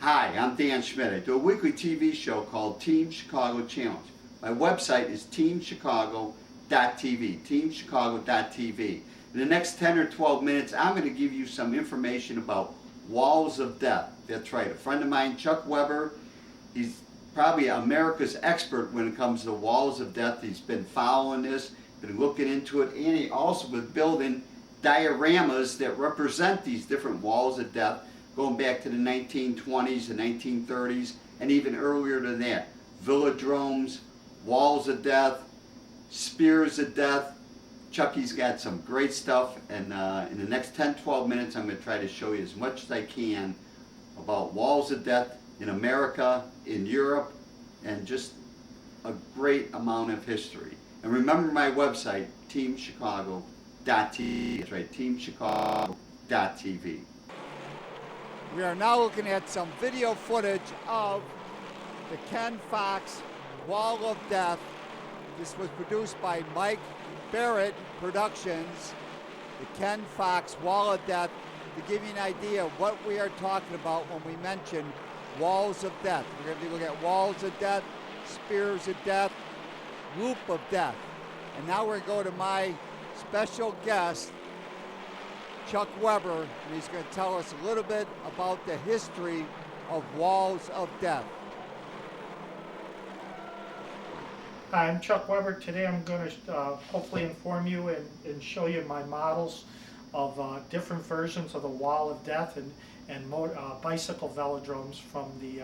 Hi, I'm Dan Schmitt. I do a weekly TV show called Team Chicago Challenge. My website is teamchicago.tv, teamchicago.tv. In the next 10 or 12 minutes, I'm going to give you some information about walls of death. That's right, a friend of mine, Chuck Weber, he's probably America's expert when it comes to walls of death. He's been following this, been looking into it, and he also been building dioramas that represent these different walls of death going back to the 1920s, the 1930s, and even earlier than that. Velodromes, walls of death, spears of death. Chucky's got some great stuff, and in the next 10-12 minutes I'm going to try to show you as much as I can about walls of death in America, in Europe, and just a great amount of history. And remember my website, teamchicago.tv. That's right, teamchicago.tv. We are now looking at some video footage of the Ken Fox Wall of Death. This was produced by Mike Barrett Productions, the Ken Fox Wall of Death, to give you an idea of what we are talking about when we mention walls of death. We're going to be looking at walls of death, spears of death, loop of death. And now we're going to go to my special guest, Chuck Weber, and he's going to tell us a little bit about the history of walls of death. Hi, I'm Chuck Weber. Today I'm going to hopefully inform you and show you my models of different versions of the Wall of Death and bicycle velodromes from the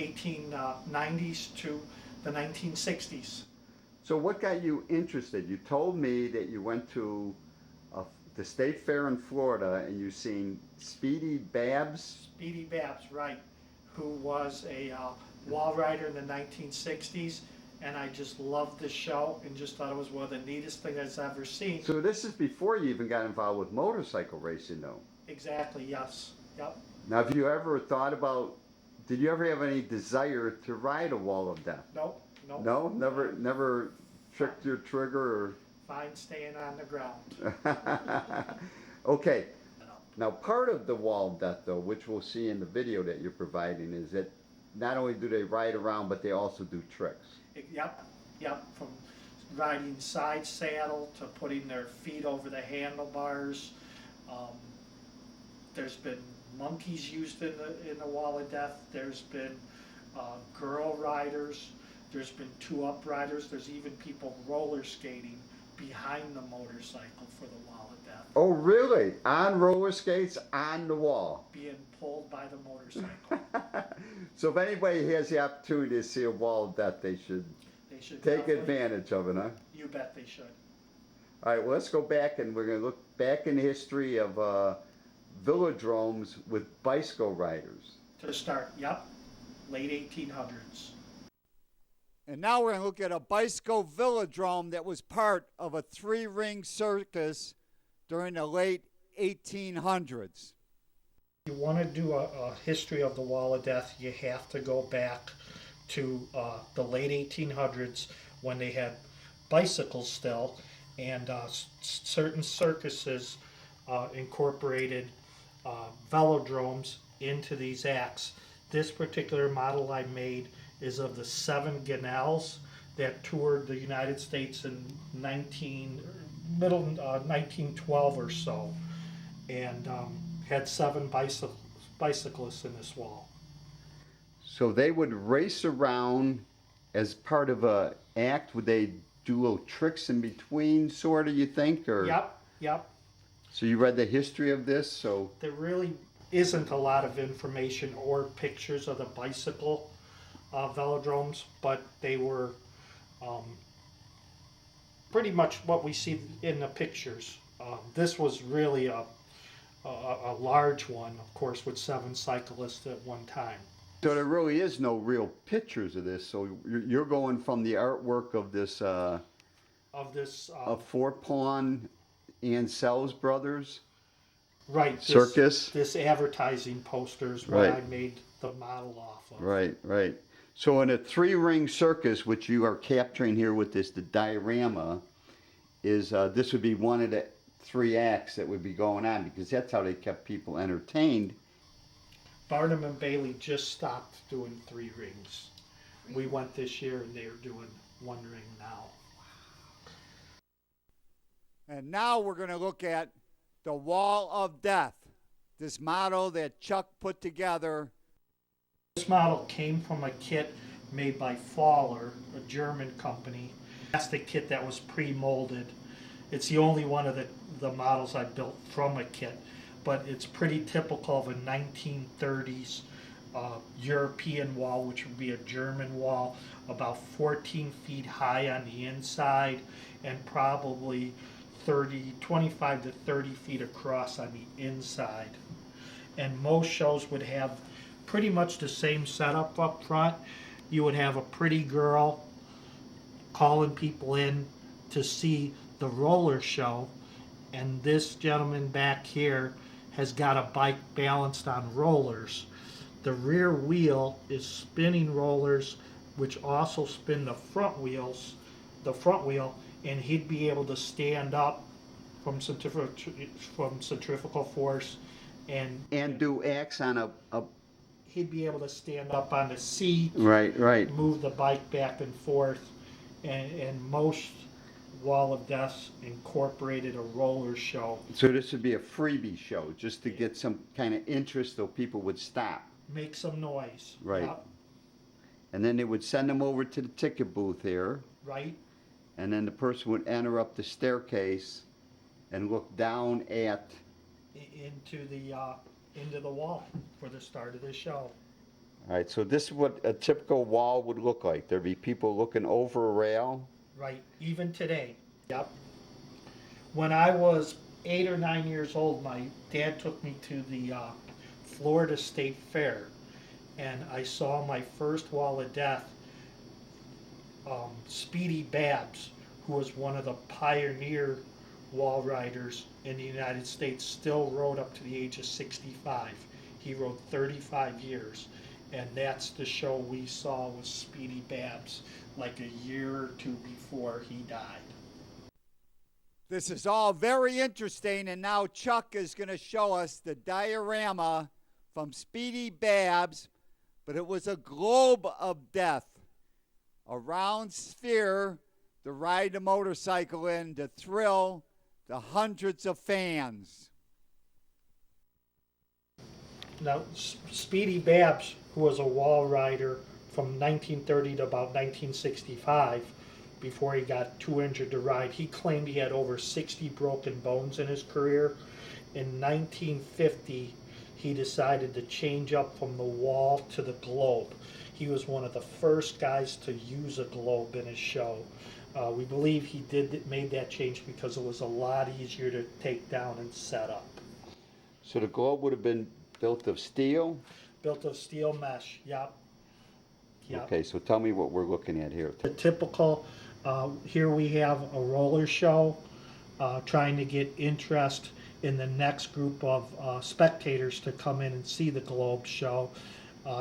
1890s to the 1960s. So what got you interested? You told me that you went to the State Fair in Florida and you seen Speedy Babs. Speedy Babs, right, who was a wall rider in the 1960s, and I just loved the show and just thought it was one of the neatest things I've ever seen. So this is before you even got involved with motorcycle racing, though. Exactly, yes, yep. Now, have you ever thought about, did you ever have any desire to ride a wall of death? Nope, nope. No? Never tricked your trigger or? Fine staying on the ground. Okay. Now, part of the wall of death, though, which we'll see in the video that you're providing, is that not only do they ride around, but they also do tricks. Yep, from riding side saddle to putting their feet over the handlebars. There's been monkeys used in the Wall of Death. There's been girl riders. There's been two-up riders. There's even people roller skating behind the motorcycle for the Wall of Death. Oh, really? On roller skates on the wall? Being pulled by the motorcycle. So if anybody has the opportunity to see a wall of death, they should take advantage of it, huh? You bet they should. All right, well, let's go back and we're going to look back in the history of velodromes with bicycle riders. To start, yep, late 1800s. And now we're going to look at a bicycle velodrome that was part of a three-ring circus during the late 1800s. If you want to do a history of the Wall of Death, you have to go back to the late 1800s when they had bicycles still, and certain circuses incorporated velodromes into these acts. This particular model I made is of the 7 Ganells that toured the United States in 1912 or so, and had 7 bicyclists in this wall. So they would race around as part of a act. Would they do little tricks in between, sort of, you think? Or? Yep. So you read the history of this? So there really isn't a lot of information or pictures of the bicycle velodromes, but they were pretty much what we see in the pictures. This was really a large one, of course, with 7 cyclists at one time. So there really is no real pictures of this. So you're going from the artwork of this of Fort Pawn and Sells Brothers, right? Circus. This advertising poster is what I made the model off of. Right. So in a 3-ring circus, which you are capturing here with the diorama, is this would be one of the 3 acts that would be going on, because that's how they kept people entertained. Barnum and Bailey just stopped doing 3 rings. We went this year and they're doing 1 ring now. And now we're going to look at the Wall of Death, this model that Chuck put together. This model came from a kit made by Faller, a German company. Plastic kit that was pre-molded. It's the only one of the models I built from a kit, but it's pretty typical of a 1930s European wall, which would be a German wall, about 14 feet high on the inside and probably 25 to 30 feet across on the inside. And most shows would have pretty much the same setup up front. You would have a pretty girl calling people in to see the roller show, and this gentleman back here has got a bike balanced on rollers. The rear wheel is spinning rollers, which also spin the front wheel, and he'd be able to stand up from centrifugal force, And do acts on a he'd be able to stand up on the seat, right. move the bike back and forth, and most Wall of Deaths incorporated a roller show. So this would be a freebie show, just to get some kind of interest so people would stop. Make some noise. Right. Yep, And then they would send them over to the ticket booth here, right. and then the person would enter up the staircase and look down at. Into the wall for the start of the show. All right, so this is what a typical wall would look like. There'd be people looking over a rail. Right, even today. Yep. When I was 8 or 9 years old, my dad took me to the Florida State Fair, and I saw my first Wall of Death. Speedy Babs, who was one of the pioneer wall riders in the United States, still rode up to the age of 65. He rode 35 years, and that's the show we saw with Speedy Babs like a year or 2 before he died. This is all very interesting, and now Chuck is going to show us the diorama from Speedy Babs, but it was a globe of death, a round sphere to ride the motorcycle in to thrill the hundreds of fans. Now, Speedy Babs, who was a wall rider from 1930 to about 1965, before he got too injured to ride, he claimed he had over 60 broken bones in his career. In 1950, he decided to change up from the wall to the globe. He was one of the first guys to use a globe in his show. We believe he made that change because it was a lot easier to take down and set up. So the globe would have been built of steel? Built of steel mesh, yep. Okay, so tell me what we're looking at here. The typical, here we have a roller show, trying to get interest in the next group of spectators to come in and see the globe show.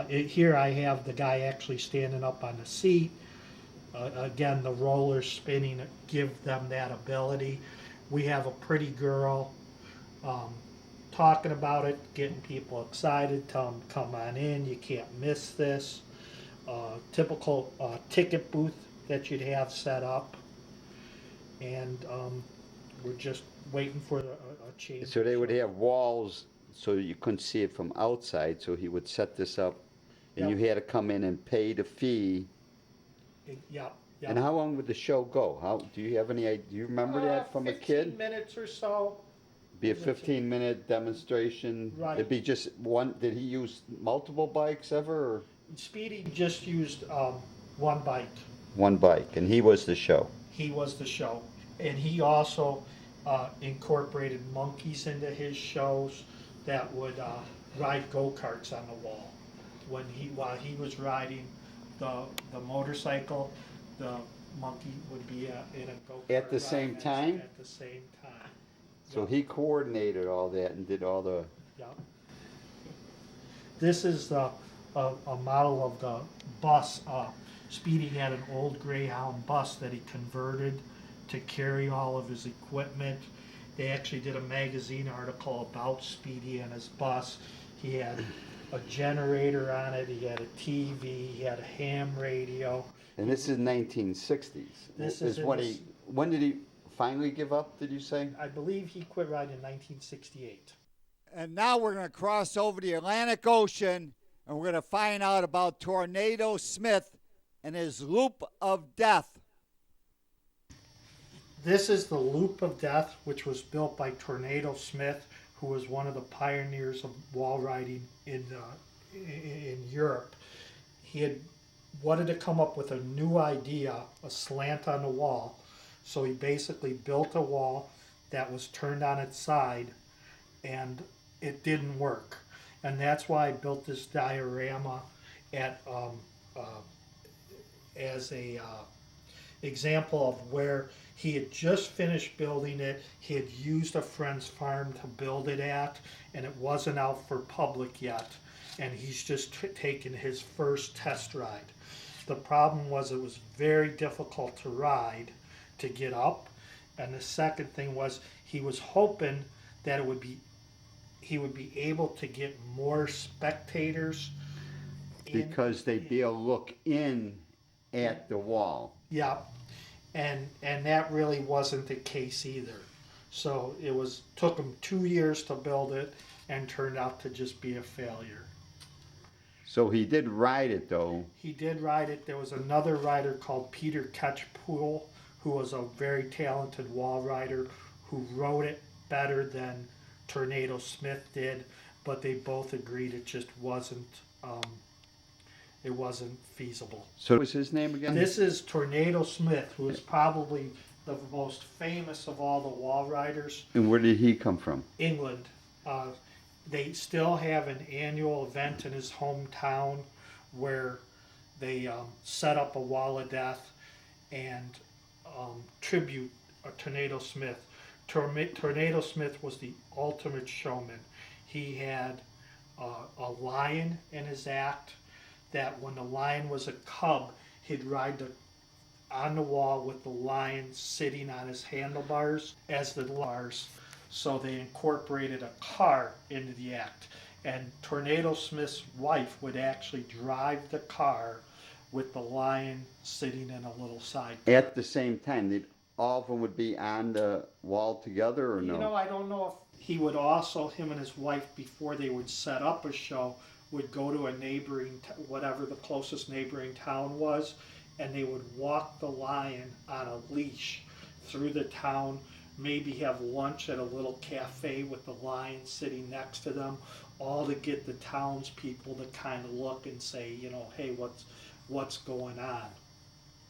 Here I have the guy actually standing up on the seat. Again, the rollers spinning give them that ability. We have a pretty girl talking about it, getting people excited, tell them come on in, you can't miss this. Typical ticket booth that you'd have set up, and we're just waiting for a change. So they would have walls so you couldn't see it from outside, so he would set this up, and Yep. you had to come in and pay the fee. Yep. And how long would the show go? Do you have any idea? Do you remember that from a 15 kid? minutes or so. Be a 15-minute demonstration? Right. It'd be just one. Did he use multiple bikes ever? Or? Speedy just used one bike. One bike, and he was the show. He was the show, and he also incorporated monkeys into his shows that would ride go-karts on the wall. While he was riding the motorcycle, the monkey would be in a go-kart At the same time? At the same time. So Yep. he coordinated all that and did all the. Yep. This is a model of the bus. Speedy had an old Greyhound bus that he converted to carry all of his equipment. They actually did a magazine article about Speedy and his bus. He had a generator on it. He had a TV. He had a ham radio. And this is 1960s. This is in what this- when did he finally give up, did you say? I believe he quit riding in 1968. And now we're going to cross over the Atlantic Ocean and we're going to find out about Tornado Schmitt and his loop of death. This is the Loop of Death, which was built by Tornado Schmitt, who was one of the pioneers of wall riding in Europe. He had wanted to come up with a new idea, a slant on the wall. So he basically built a wall that was turned on its side, and it didn't work. And that's why I built this diorama at as a example of where he had just finished building it. He had used a friend's farm to build it at, and it wasn't out for public yet. And he's just taken his first test ride. The problem was it was very difficult to ride, to get up. And the second thing was he was hoping that he would be able to get more spectators Because they'd be able to look in at the wall. Yeah, and that really wasn't the case either. So it took him 2 years to build it and turned out to just be a failure. So he did ride it though. He did ride it. There was another rider called Peter Catchpool, who was a very talented wall rider, who rode it better than Tornado Schmitt did, but they both agreed it just wasn't feasible. So what was his name again? This is Tornado Schmitt, who is probably the most famous of all the wall riders. And where did he come from? England. They still have an annual event in his hometown where they set up a wall of death and tribute Tornado Schmitt. Tornado Schmitt was the ultimate showman. He had a lion in his act, that when the lion was a cub, he'd ride on the wall with the lion sitting on his handlebars as the bars. So they incorporated a car into the act. And Tornado Schmitt's wife would actually drive the car with the lion sitting in a little side. At the same time, all of them would be on the wall together or no? You know, I don't know if he would also, him and his wife, before they would set up a show, would go to a neighboring, whatever the closest neighboring town was, and they would walk the lion on a leash through the town, maybe have lunch at a little cafe with the lion sitting next to them, all to get the townspeople to kind of look and say, you know, hey, what's going on?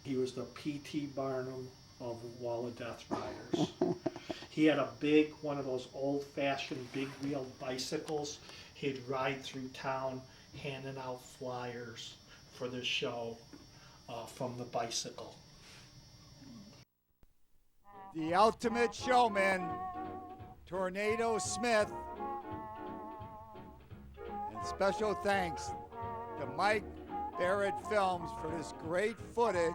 He was the P.T. Barnum of Wall of Death riders. He had one of those old-fashioned big-wheeled bicycles. He'd ride through town handing out flyers for the show from the bicycle. The ultimate showman, Tornado Schmitt. And special thanks to Mike Barrett Films for this great footage.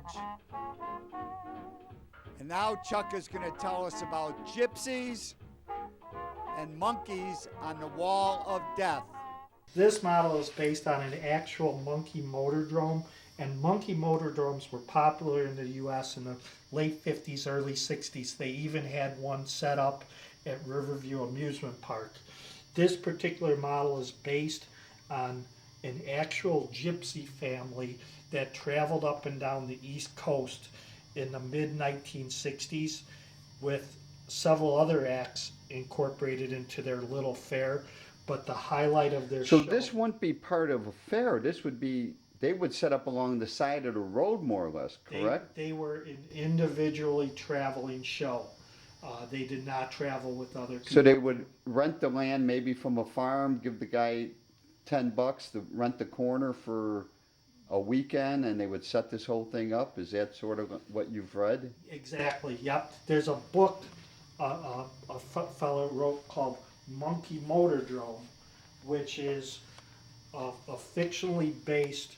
And now Chuck is going to tell us about gypsies and monkeys on the Wall of Death. This model is based on an actual monkey motordrome, and monkey motordromes were popular in the U.S. in the late 50s, early 60s. They even had one set up at Riverview Amusement Park. This particular model is based on an actual gypsy family that traveled up and down the East Coast in the mid-1960s with several other acts incorporated into their little fair, but the highlight of their show... So this wouldn't be part of a fair. This would be, they would set up along the side of the road more or less, correct? They were an individually traveling show. They did not travel with other people. So they would rent the land maybe from a farm, give the guy $10 to rent the corner for a weekend, and they would set this whole thing up. Is that sort of what you've read? Exactly, yep. There's a book a fellow wrote called Monkey Motordrome, which is a fictionally based,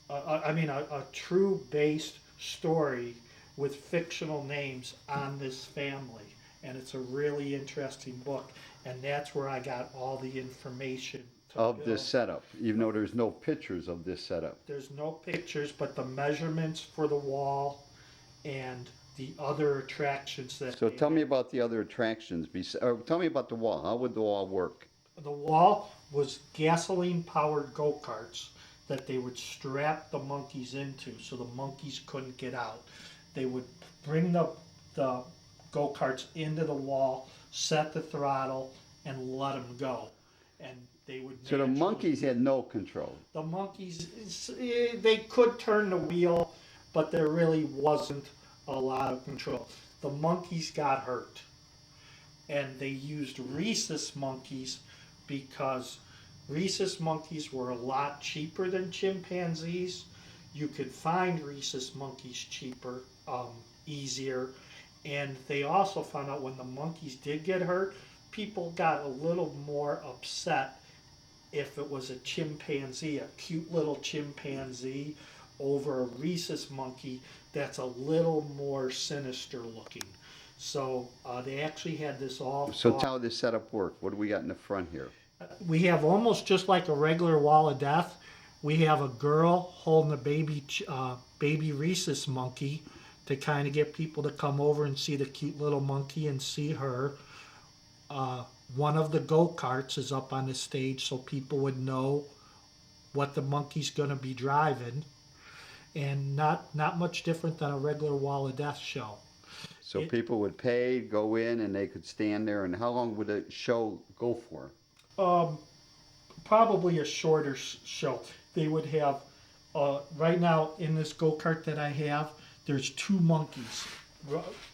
a true based story with fictional names on this family. And it's a really interesting book. And that's where I got all the information of this build. setup, even though there's no pictures of this setup. There's no pictures, but the measurements for the wall and the other attractions that So they tell me had. about the other attractions. Or tell me about the wall. How would the wall work? The wall was gasoline powered go-karts that they would strap the monkeys into so the monkeys couldn't get out. They would bring the go-karts into the wall, set the throttle, and let them go. And they would So the naturally- monkeys had no control. The monkeys, they could turn the wheel, but there really wasn't a lot of control. The monkeys got hurt. And they used rhesus monkeys because rhesus monkeys were a lot cheaper than chimpanzees. You could find rhesus monkeys cheaper, easier. And they also found out when the monkeys did get hurt, people got a little more upset if it was a chimpanzee, a cute little chimpanzee, over a rhesus monkey that's a little more sinister looking. So they actually had this all. So tell how this setup worked. What do we got in the front here? We have almost just like a regular wall of death. We have a girl holding a baby rhesus monkey to kind of get people to come over and see the cute little monkey and see her. One of the go-karts is up on the stage so people would know what the monkey's going to be driving. And not much different than a regular wall of death show. So people would pay, go in, and they could stand there. And how long would the show go for? Probably a shorter show. They would have, right now in this go-kart that I have, there's two monkeys,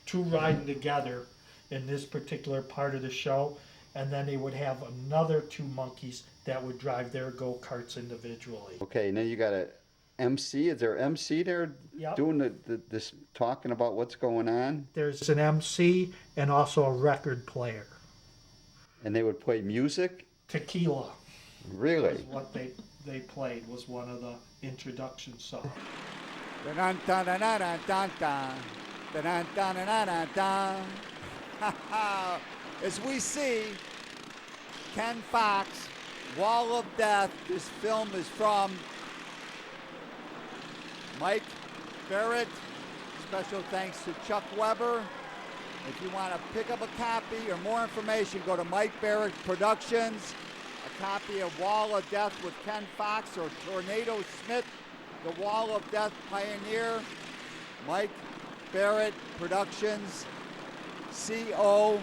two riding together in this particular part of the show. And then they would have another two monkeys that would drive their go-karts individually. Okay, now you got a MC. Is there MC there Yep. doing this talking about what's going on? There's an MC and also a record player. And they would play music? Tequila Really? was what they played, was one of the introduction songs. Dun-dun-dun-dun-dun-dun. Dun-dun-dun-dun-dun-dun. As we see, Ken Fox, Wall of Death. This film is from Mike Barrett. Special thanks to Chuck Weber. If you want to pick up a copy or more information, go to Mike Barrett Productions. A copy of Wall of Death with Ken Fox or Tornado Schmitt, the Wall of Death pioneer. Mike Barrett Productions, COUK.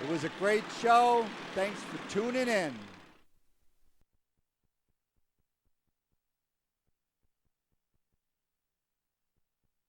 It was a great show. Thanks for tuning in.